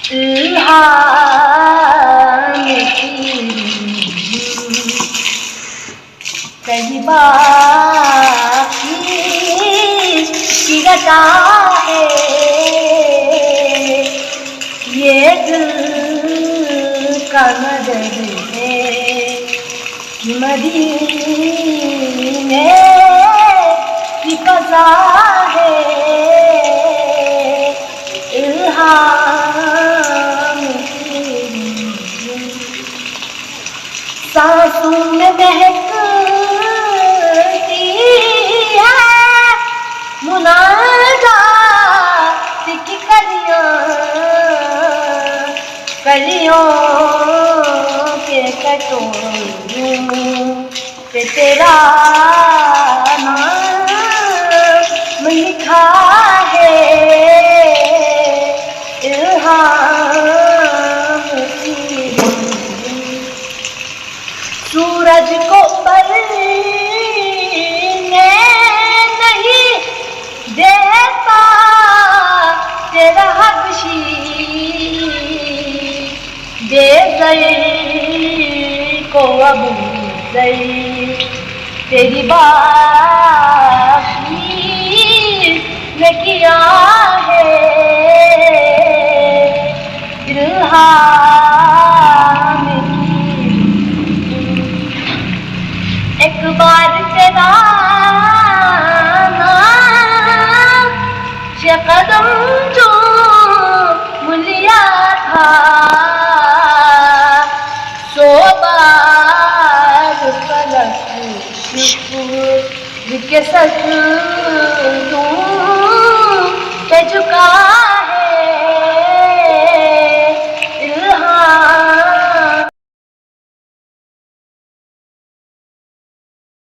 इल्हाम कहीं बाकी सिरता है ये दिल का मदद है मदीने की फ़ज़ा है इल्हाम सांसों में महकती है मुनाजात की कलियों के कटोरों पे तेरा नाम लिखा है इल्हाम सूरज को उबलने नहीं देता तेरा हबशी बेज़ई को अबू ज़ई तेरी बाकी ने किया है इल्हाम एक बार तेरा नाम से कदम जो मुलिया था सो बार पलक शुक्र के सच